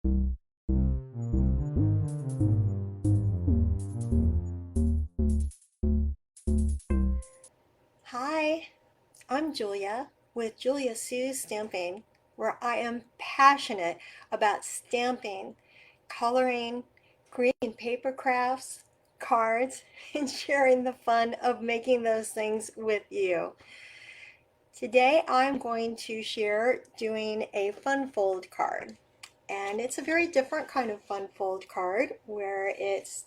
Hi, I'm Julia with Julia Sue's Stamping, where I am passionate about stamping, coloring, creating paper crafts, cards, and sharing the fun of making those things with you. Today I'm going to share doing a fun fold card. And it's a very different kind of fun fold card where it's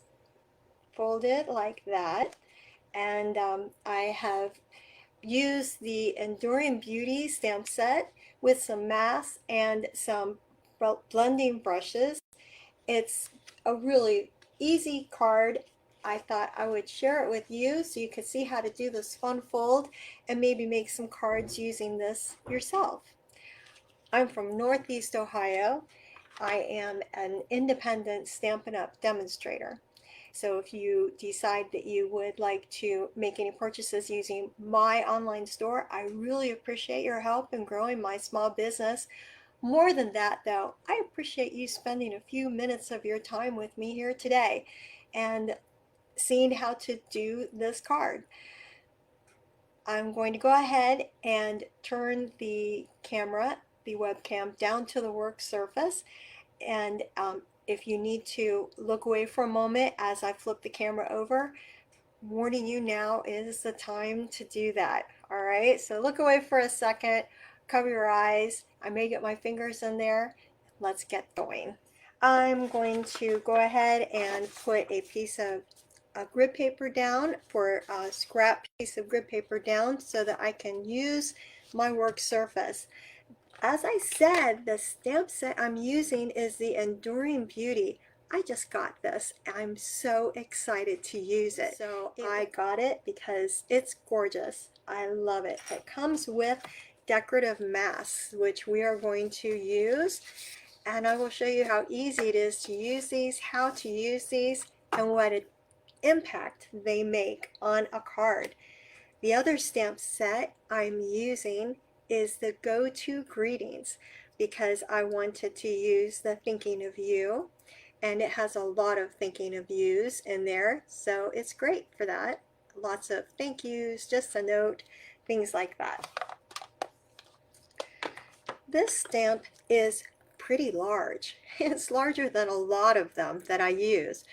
folded like that. And I have use the Enduring Beauty stamp set with some masks and some blending brushes. It's a really easy card. I thought I would share it with you so you could see how to do this fun fold and maybe make some cards using this yourself. I'm from Northeast Ohio. I am an independent Stampin' Up! Demonstrator. So if you decide that you would like to make any purchases using my online store, I really appreciate your help in growing my small business. More than that, though, I appreciate you spending a few minutes of your time with me here today and seeing how to do this card. I'm going to go ahead and turn the camera, the webcam, down to the work surface. And if you need to look away for a moment as I flip the camera over, warning you, now is the time to do that. All right, so look away for a second, cover your eyes. I may get my fingers in there. Let's get going. I'm going to go ahead and put a piece of grid paper down, for a scrap piece of grid paper down, so that I can use my work surface. As I said, the stamp set I'm using is the Enduring Beauty. I just got this. I'm so excited to use it. So I got it because it's gorgeous. I love it. It comes with decorative masks, which we are going to use. And I will show you how easy it is to use these, how to use these, and what an impact they make on a card. The other stamp set I'm using is the Go-To Greetings, because I wanted to use the Thinking of You, and it has a lot of thinking of yous in there, so it's great for that. Lots of thank yous, just a note, things like that. This stamp is pretty large. It's larger than a lot of them that I use.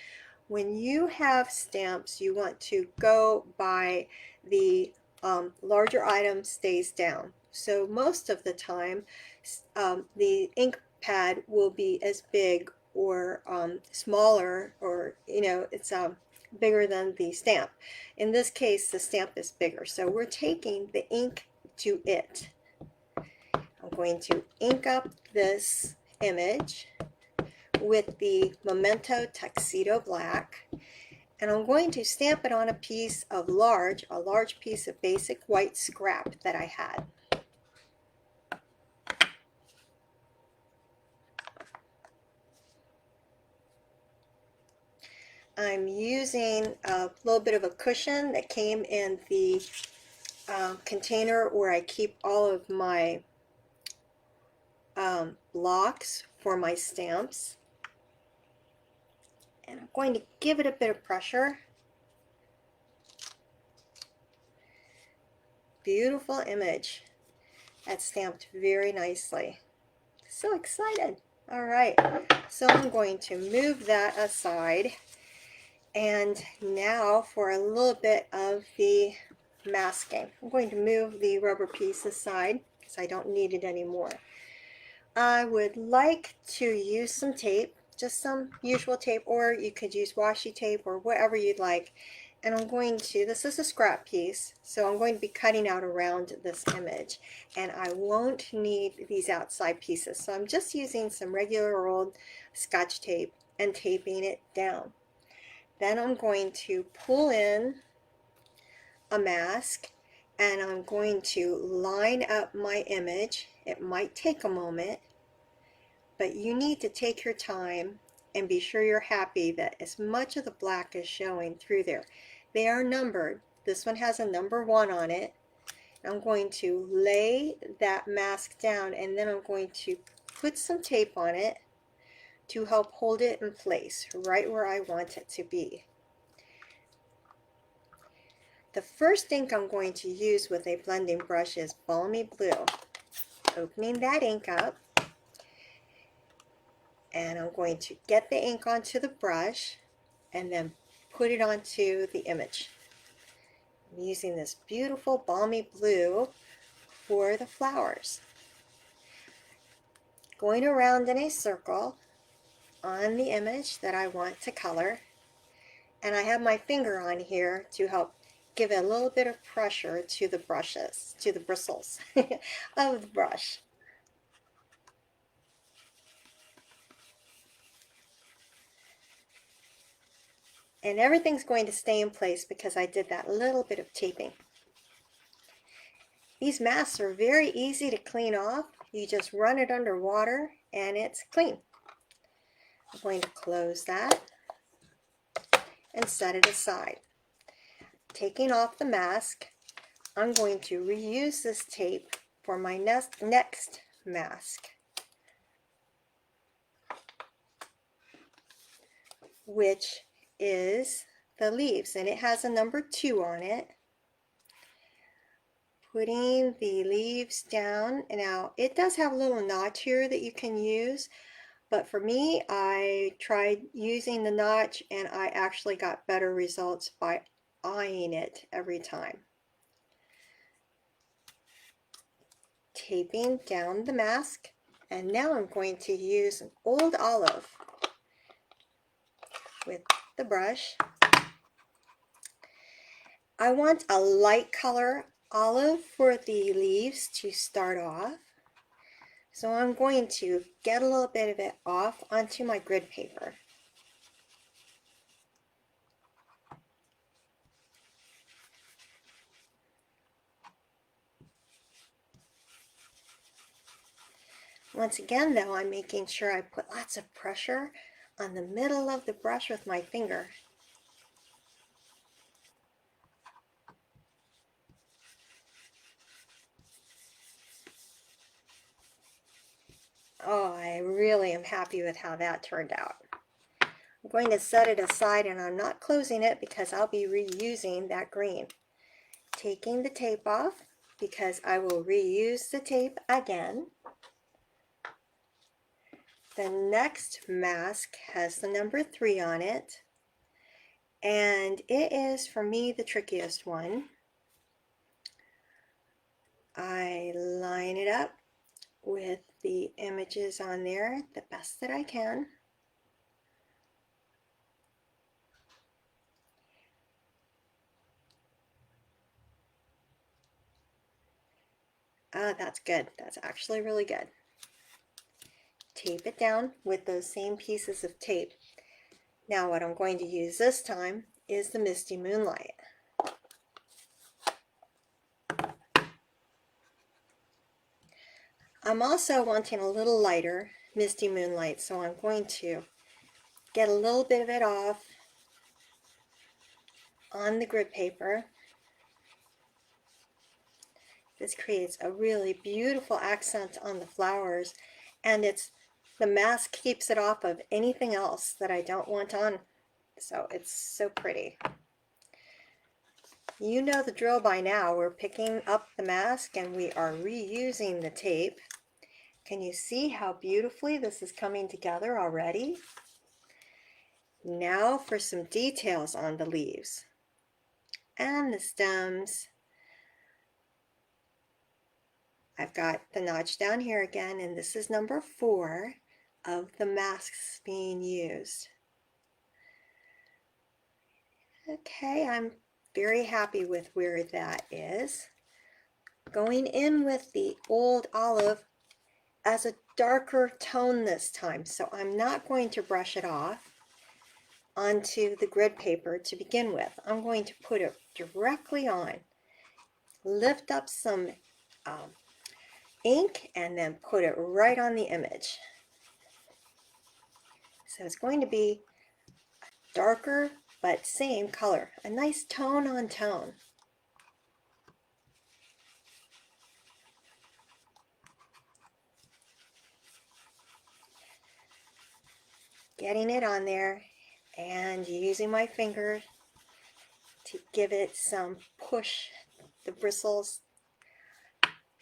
When you have stamps, you want to go by the larger item stays down. So most of the time, the ink pad will be as big or smaller, or it's bigger than the stamp. In this case, the stamp is bigger, so we're taking the ink to it. I'm going to ink up this image with the Memento Tuxedo Black, and I'm going to stamp it on a piece of a large piece of basic white scrap that I had. I'm using a little bit of a cushion that came in the container where I keep all of my blocks for my stamps. And I'm going to give it a bit of pressure. Beautiful image. That's stamped very nicely. So excited. All right, so I'm going to move that aside. And now for a little bit of the masking. I'm going to move the rubber piece aside because I don't need it anymore. I would like to use some tape, just some usual tape, or you could use washi tape or whatever you'd like. And I'm going to, this is a scrap piece, so I'm going to be cutting out around this image. And I won't need these outside pieces, so I'm just using some regular old Scotch tape and taping it down. Then I'm going to pull in a mask, and I'm going to line up my image. It might take a moment, but you need to take your time and be sure you're happy that as much of the black is showing through there. They are numbered. This one has a number 1 on it. I'm going to lay that mask down, and then I'm going to put some tape on it, to help hold it in place right where I want it to be. The first ink I'm going to use with a blending brush is Balmy Blue. Opening that ink up, and I'm going to get the ink onto the brush and then put it onto the image. I'm using this beautiful Balmy Blue for the flowers. Going around in a circle on the image that I want to color, and I have my finger on here to help give a little bit of pressure to the brushes, to the bristles of the brush. And everything's going to stay in place because I did that little bit of taping. These masks are very easy to clean off. You just run it under water and it's clean. I'm going to close that and set it aside. Taking off the mask, I'm going to reuse this tape for my next mask, which is the leaves, and it has a number 2 on it. Putting the leaves down. Now it does have a little notch here that you can use, but for me, I tried using the notch and I actually got better results by eyeing it every time. Taping down the mask, and now I'm going to use an old olive with the brush. I want a light color olive for the leaves to start off. So I'm going to get a little bit of it off onto my grid paper. Once again though, I'm making sure I put lots of pressure on the middle of the brush with my finger. Oh, I really am happy with how that turned out. I'm going to set it aside and I'm not closing it because I'll be reusing that green. Taking the tape off because I will reuse the tape again. The next mask has the number 3 on it, and it is for me the trickiest one. I line it up with the images on there the best that I can. That's good. That's actually really good. Tape it down with those same pieces of tape. Now what I'm going to use this time is the Misty Moonlight. I'm also wanting a little lighter Misty Moonlight, so I'm going to get a little bit of it off on the grid paper. This creates a really beautiful accent on the flowers, and the mask keeps it off of anything else that I don't want on, so it's so pretty. You know the drill by now. We're picking up the mask and we are reusing the tape. Can you see how beautifully this is coming together already? Now for some details on the leaves and the stems. I've got the notch down here again, and this is number 4 of the masks being used. Okay, I'm very happy with where that is. Going in with the old olive as a darker tone this time, so I'm not going to brush it off onto the grid paper to begin with. I'm going to put it directly on, lift up some ink, and then put it right on the image. So it's going to be darker but same color, a nice tone on tone. getting it on there and using my finger to give it some push, the bristles.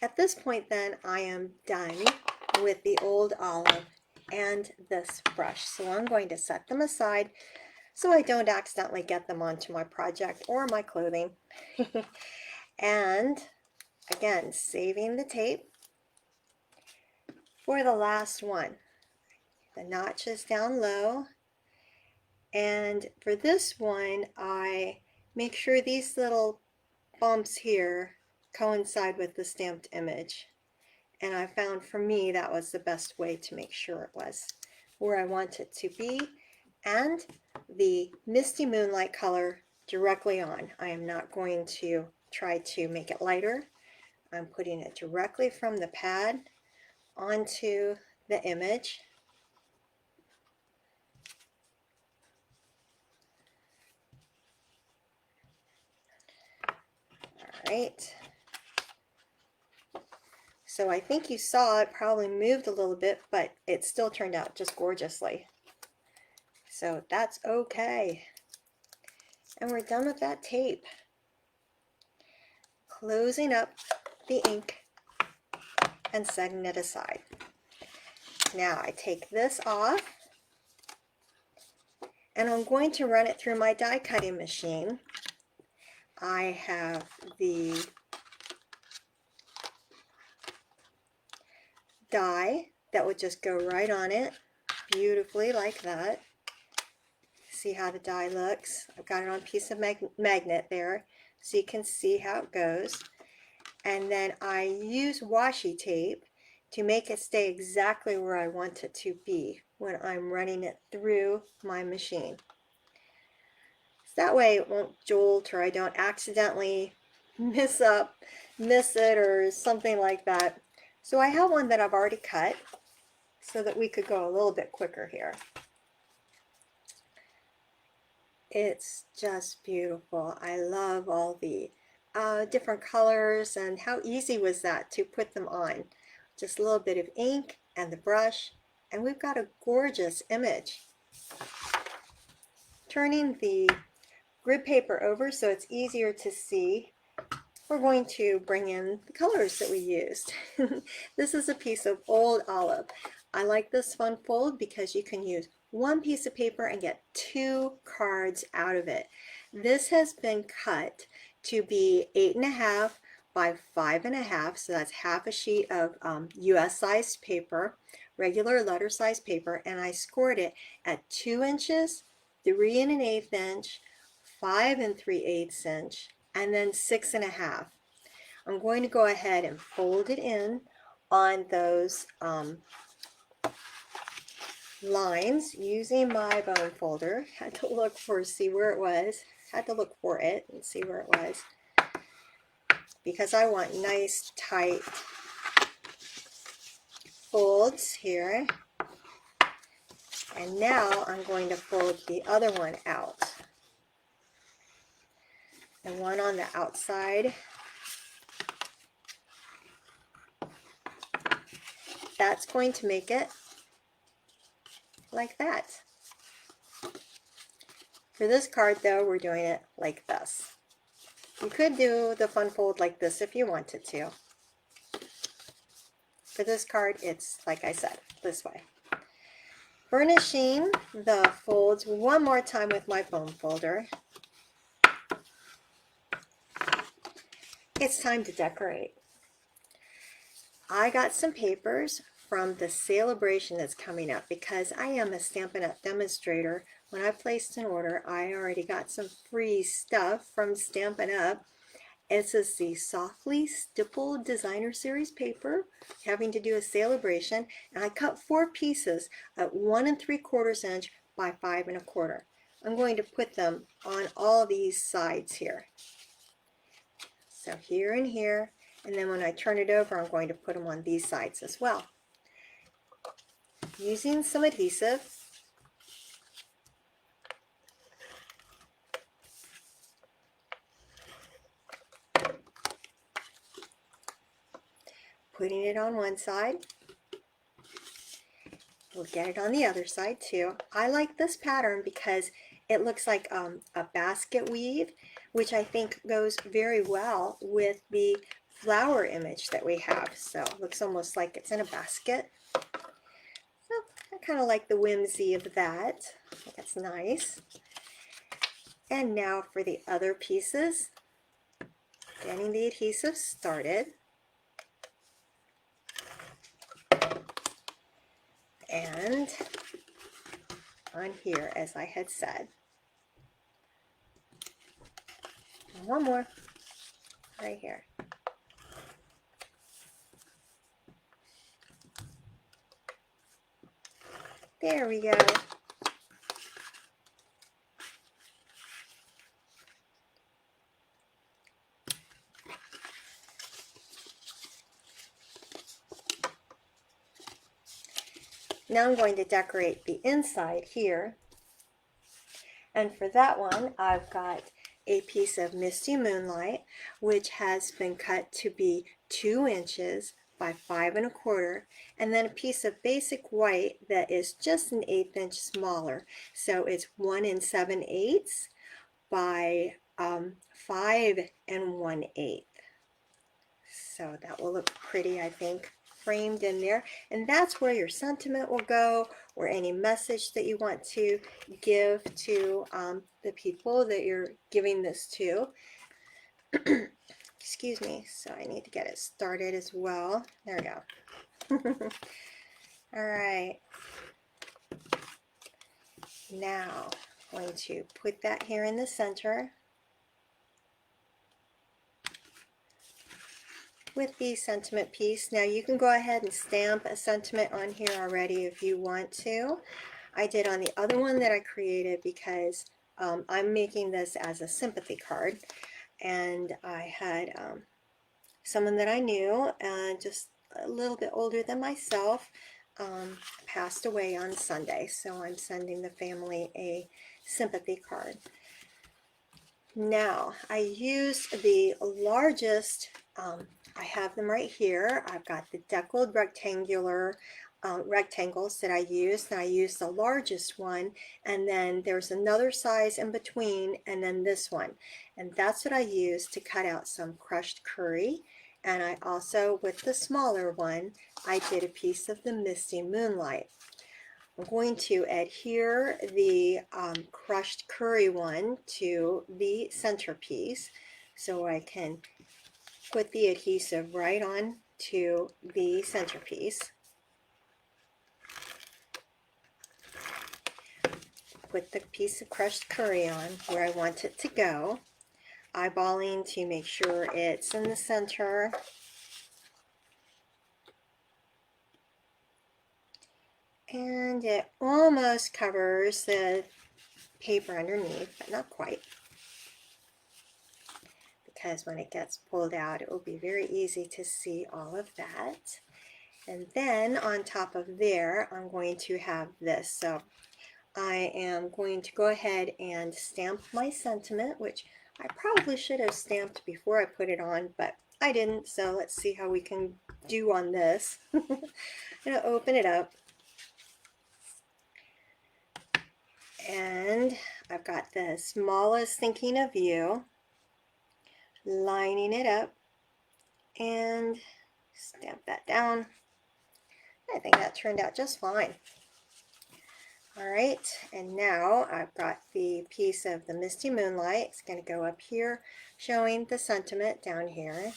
At this point then, I am done with the old olive and this brush. So I'm going to set them aside so I don't accidentally get them onto my project or my clothing. And again, saving the tape for the last one. The notch is down low. And for this one, I make sure these little bumps here coincide with the stamped image. And I found for me that was the best way to make sure it was where I want it to be. And the Misty Moonlight color directly on. I am not going to try to make it lighter. I'm putting it directly from the pad onto the image. All right. So I think you saw it probably moved a little bit, but it still turned out just gorgeously. So that's okay. And we're done with that tape. Closing up the ink and setting it aside. Now I take this off and I'm going to run it through my die cutting machine. I have the die that would just go right on it beautifully like that. See how the die looks? I've got it on a piece of magnet there so you can see how it goes. And then I use washi tape to make it stay exactly where I want it to be when I'm running it through my machine. So that way it won't jolt or I don't accidentally miss it or something like that. So I have one that I've already cut so that we could go a little bit quicker here. It's just beautiful. I love all the different colors, and how easy was that to put them on. Just a little bit of ink and the brush, and we've got a gorgeous image. Turning the grid paper over so it's easier to see, we're going to bring in the colors that we used. This is a piece of old olive. I like this fun fold because you can use one piece of paper and get 2 cards out of it. This has been cut to be 8.5 by 5.5, so that's half a sheet of US sized paper, regular letter size paper, and I scored it at 2 inches, 3 1/8 inch, 5 3/8 inch, and then 6.5. I'm going to go ahead and fold it in on those lines using my bone folder. Had to look for, see where it was. Had to look for it and see where it was because I want nice tight folds here. And now I'm going to fold the other one out. The one on the outside. That's going to make it like that. For this card though, we're doing it like this. You could do the fun fold like this if you wanted to. For this card, it's like I said, this way. Burnishing the folds one more time with my foam folder. It's time to decorate. I got some papers from the celebration that's coming up because I am a Stampin' Up! Demonstrator. When I placed an order, I already got some free stuff from Stampin' Up! This is the Softly Stippled Designer Series paper, having to do a celebration, and I cut 4 pieces at 1 3/4 inch by 5 1/4. I'm going to put them on all these sides here. So here and here, and then when I turn it over, I'm going to put them on these sides as well. Using some adhesive, putting it on one side, We'll get it on the other side too. I like this pattern because it looks like a basket weave, which I think goes very well with the flower image that we have. So it looks almost like it's in a basket. So I kind of like the whimsy of that. I think it's nice. And now for the other pieces, getting the adhesive started. And on here, as I had said. One more, right here. There we go. Now I'm going to decorate the inside here. And for that one, I've got a piece of Misty Moonlight, which has been cut to be 2 inches by 5 1/4, and then a piece of basic white that is just an 1/8 inch smaller. So it's 1 7/8 by 5 1/8. So that will look pretty, I think, framed in there. And that's where your sentiment will go, or any message that you want to give to the people that you're giving this to. Excuse me, so I need to get it started as well. There we go. All right. Now I'm going to put that here in the center with the sentiment piece. Now you can go ahead and stamp a sentiment on here already if you want to. I did on the other one that I created because I'm making this as a sympathy card, and I had someone that I knew, just a little bit older than myself, passed away on Sunday, so I'm sending the family a sympathy card. Now I used the largest, I have them right here. I've got the Deckled rectangular rectangles that I used, and I used the largest one, and then there's another size in between, and then this one, and that's what I used to cut out some crushed curry. And I also, with the smaller one, I did a piece of the Misty Moonlight. I'm going to adhere the crushed curry one to the centerpiece so I can put the adhesive right on to the centerpiece. Put the piece of crushed curry on where I want it to go, eyeballing to make sure it's in the center. And it almost covers the paper underneath, but not quite, because when it gets pulled out, it will be very easy to see all of that. And then on top of there, I'm going to have this. So I am going to go ahead and stamp my sentiment, which I probably should have stamped before I put it on, but I didn't. So let's see how we can do on this. I'm going to open it up. And I've got the smallest thinking of you, lining it up, and stamp that down. I think that turned out just fine. All right, and now I've got the piece of the Misty Moonlight. It's going to go up here, showing the sentiment down here.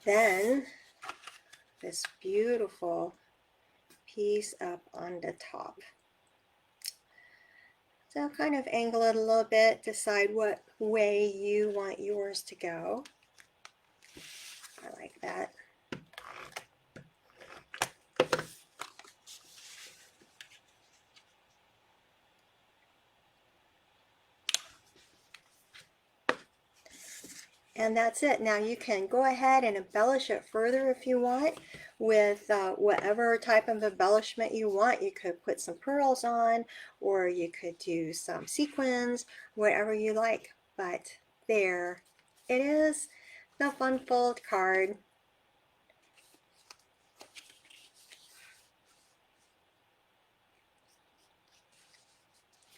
Then this beautiful piece up on the top. So kind of angle it a little bit, decide what way you want yours to go. I like that. And that's it. Now you can go ahead and embellish it further if you want with whatever type of embellishment you want. You could put some pearls on, or you could do some sequins, whatever you like. But there it is, the fun fold card.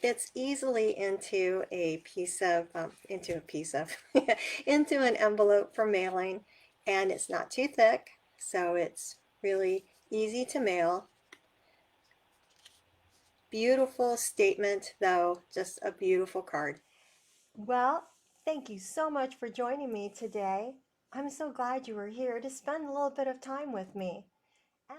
Fits easily into a piece of into an envelope for mailing, and it's not too thick, so it's really easy to mail. Beautiful statement though, just a beautiful card. Well, thank you so much for joining me today. I'm so glad you were here to spend a little bit of time with me.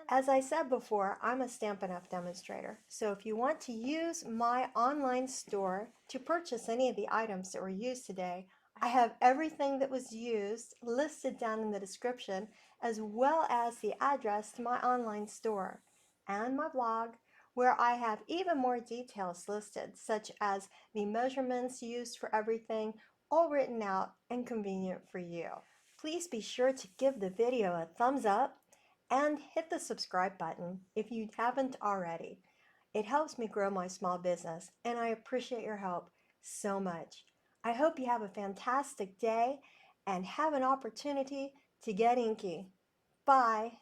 As I said before, I'm a Stampin' Up! Demonstrator, so if you want to use my online store to purchase any of the items that were used today, I have everything that was used listed down in the description, as well as the address to my online store and my blog, where I have even more details listed, such as the measurements used for everything, all written out and convenient for you. Please be sure to give the video a thumbs up and hit the subscribe button if you haven't already. It helps me grow my small business, and I appreciate your help so much. I hope you have a fantastic day and have an opportunity to get inky. Bye.